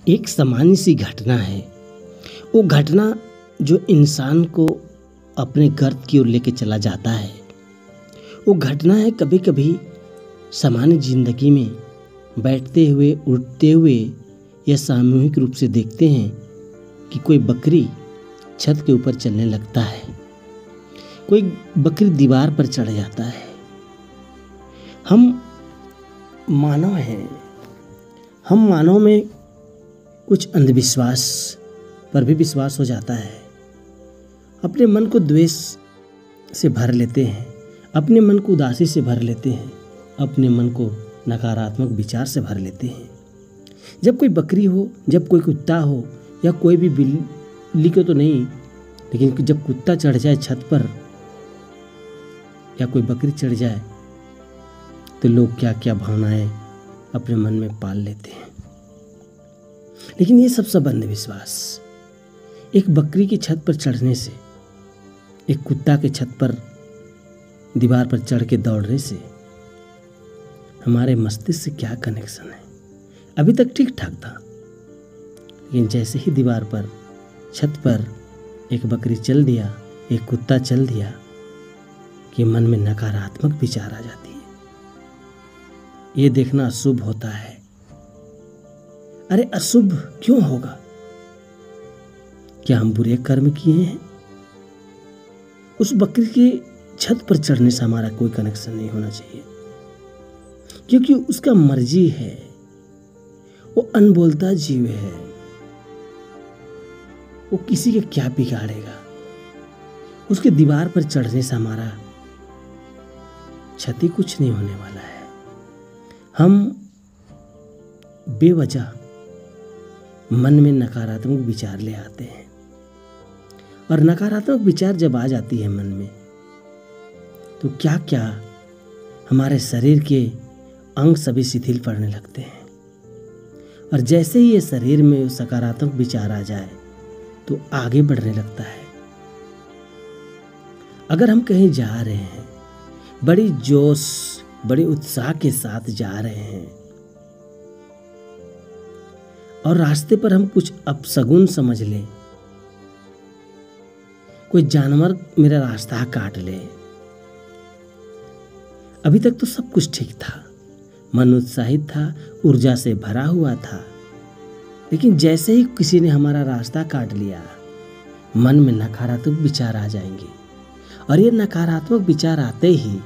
एक सामान्य सी घटना है। वो घटना जो इंसान को अपने गर्त की ओर लेके चला जाता है। वो घटना है कभी कभी सामान्य जिंदगी में बैठते हुए उठते हुए या सामूहिक रूप से देखते हैं कि कोई बकरी छत के ऊपर चलने लगता है, कोई बकरी दीवार पर चढ़ जाता है। हम मानव हैं, हम मानव में कुछ अंधविश्वास पर भी विश्वास हो जाता है। अपने मन को द्वेष से भर लेते हैं, अपने मन को उदासी से भर लेते हैं, अपने मन को नकारात्मक विचार से भर लेते हैं। जब कोई बकरी हो, जब कोई कुत्ता हो या कोई भी बिल्ली को तो नहीं, लेकिन जब कुत्ता चढ़ जाए छत पर या कोई बकरी चढ़ जाए तो लोग क्या क्या भावनाएं अपने मन में पाल लेते हैं। लेकिन ये सब अंधविश्वास। एक बकरी की छत पर चढ़ने से, एक कुत्ता के छत पर दीवार पर चढ़ के दौड़ने से हमारे मस्तिष्क से क्या कनेक्शन है? अभी तक ठीक ठाक था, लेकिन जैसे ही दीवार पर छत पर एक बकरी चल दिया, एक कुत्ता चल दिया कि मन में नकारात्मक विचार आ जाती है। ये देखना अशुभ होता है। अरे अशुभ क्यों होगा? क्या हम बुरे कर्म किए हैं? उस बकरी की छत पर चढ़ने से हमारा कोई कनेक्शन नहीं होना चाहिए, क्योंकि उसका मर्जी है। वो अनबोलता जीव है, वो किसी के क्या बिगाड़ेगा। उसके दीवार पर चढ़ने से हमारा क्षति कुछ नहीं होने वाला है। हम बेवजह मन में नकारात्मक विचार ले आते हैं, और नकारात्मक विचार जब आ जाती है मन में तो क्या क्या हमारे शरीर के अंग सभी शिथिल पड़ने लगते हैं। और जैसे ही ये शरीर में सकारात्मक विचार आ जाए तो आगे बढ़ने लगता है। अगर हम कहीं जा रहे हैं, बड़ी जोश बड़े उत्साह के साथ जा रहे हैं और रास्ते पर हम कुछ अपशगुन समझ लें, कोई जानवर मेरा रास्ता काट ले, अभी तक तो सब कुछ ठीक था, मन उत्साहित था, ऊर्जा से भरा हुआ था, लेकिन जैसे ही किसी ने हमारा रास्ता काट लिया, मन में नकारात्मक विचार आ जाएंगे। और ये नकारात्मक विचार आते ही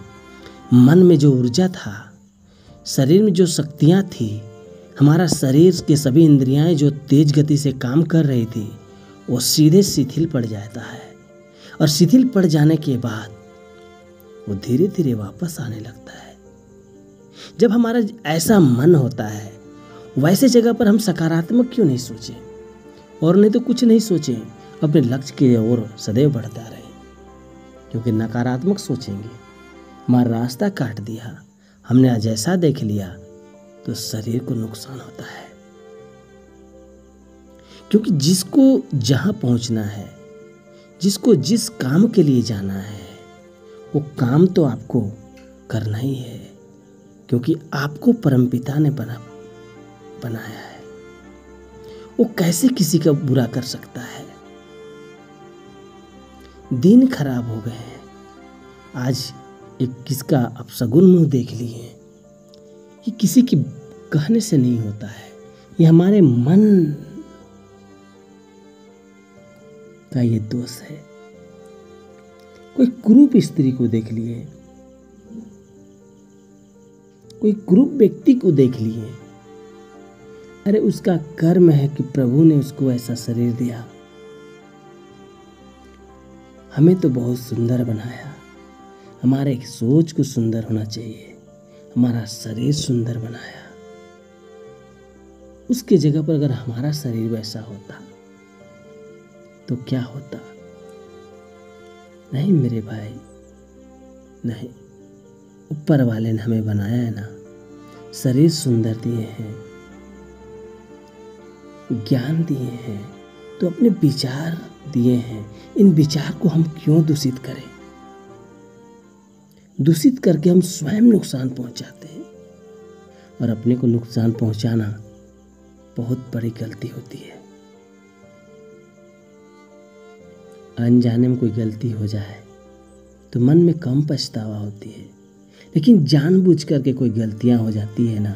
मन में जो ऊर्जा था, शरीर में जो शक्तियाँ थी, हमारा शरीर के सभी इंद्रियाएं जो तेज गति से काम कर रही थी, वो सीधे शिथिल पड़ जाता है। और शिथिल पड़ जाने के बाद वो धीरे धीरे वापस आने लगता है। जब हमारा ऐसा मन होता है, वैसे जगह पर हम सकारात्मक क्यों नहीं सोचें? और नहीं तो कुछ नहीं सोचें, अपने लक्ष्य की ओर सदैव बढ़ता रहे। क्योंकि नकारात्मक सोचेंगे, हमारा रास्ता काट दिया, हमने आज ऐसा देख लिया, तो शरीर को नुकसान होता है। क्योंकि जिसको जहां पहुंचना है, जिसको जिस काम के लिए जाना है, वो काम तो आपको करना ही है, क्योंकि आपको परमपिता ने बनाया है। वो कैसे किसी का बुरा कर सकता है? दिन खराब हो गए हैं, आज एक किसका अपशगुन मुंह देख लिए। ये किसी के कहने से नहीं होता है, ये हमारे मन का ये दोष है। कोई कुरूप स्त्री को देख लिए, कोई कुरूप व्यक्ति को देख लिए, अरे उसका कर्म है कि प्रभु ने उसको ऐसा शरीर दिया। हमें तो बहुत सुंदर बनाया, हमारे सोच को सुंदर होना चाहिए, हमारा शरीर सुंदर बनाया। उसके जगह पर अगर हमारा शरीर वैसा होता तो क्या होता? नहीं मेरे भाई, नहीं। ऊपर वाले ने हमें बनाया है ना, शरीर सुंदर दिए हैं, ज्ञान दिए हैं, तो अपने विचार दिए हैं। इन विचार को हम क्यों दूषित करें? दूषित करके हम स्वयं नुकसान पहुंचाते हैं। और अपने को नुकसान पहुंचाना बहुत बड़ी गलती होती है। अनजाने में कोई गलती हो जाए तो मन में कम पछतावा होती है, लेकिन जानबूझ करके कोई गलतियां हो जाती है ना,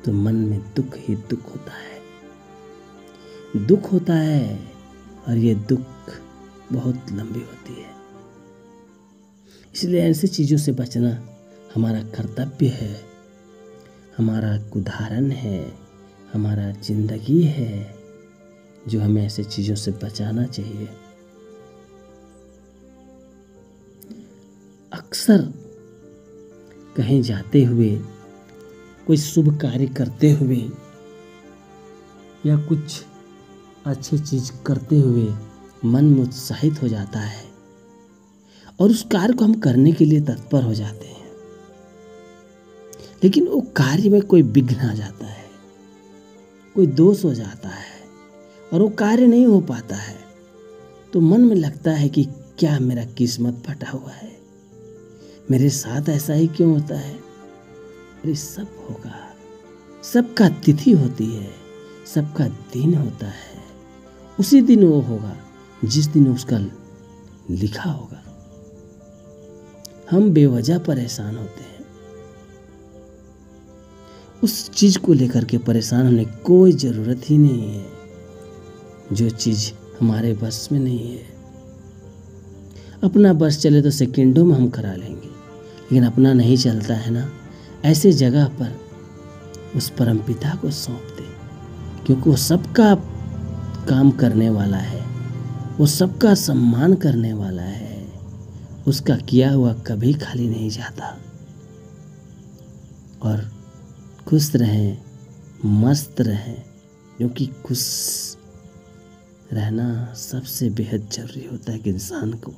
तो मन में दुख ही दुख होता है। दुख होता है और ये दुख बहुत लंबी होती है। इसलिए ऐसी चीज़ों से बचना हमारा कर्तव्य है, हमारा उदाहरण है, हमारा जिंदगी है, जो हमें ऐसे चीज़ों से बचाना चाहिए। अक्सर कहीं जाते हुए, कोई शुभ कार्य करते हुए या कुछ अच्छी चीज़ करते हुए मन में उत्साहित हो जाता है और उस कार्य को हम करने के लिए तत्पर हो जाते हैं, लेकिन वो कार्य में कोई विघ्न आ जाता है, कोई दोष हो जाता है और वो कार्य नहीं हो पाता है, तो मन में लगता है कि क्या मेरा किस्मत फटा हुआ है, मेरे साथ ऐसा ही क्यों होता है। अरे सब होगा, सबका तिथि होती है, सबका दिन होता है, उसी दिन वो होगा जिस दिन उसका लिखा होगा। हम बेवजह परेशान होते हैं, उस चीज को लेकर के परेशान होने की कोई जरूरत ही नहीं है, जो चीज हमारे बस में नहीं है। अपना बस चले तो सेकंडों में हम करा लेंगे, लेकिन अपना नहीं चलता है ना, ऐसे जगह पर उस परमपिता को सौंप दे, क्योंकि वो सबका काम करने वाला है, वो सबका सम्मान करने वाला है, उसका किया हुआ कभी खाली नहीं जाता। और खुश रहें, मस्त रहें, क्योंकि खुश रहना सबसे बेहद जरूरी होता है कि इंसान को।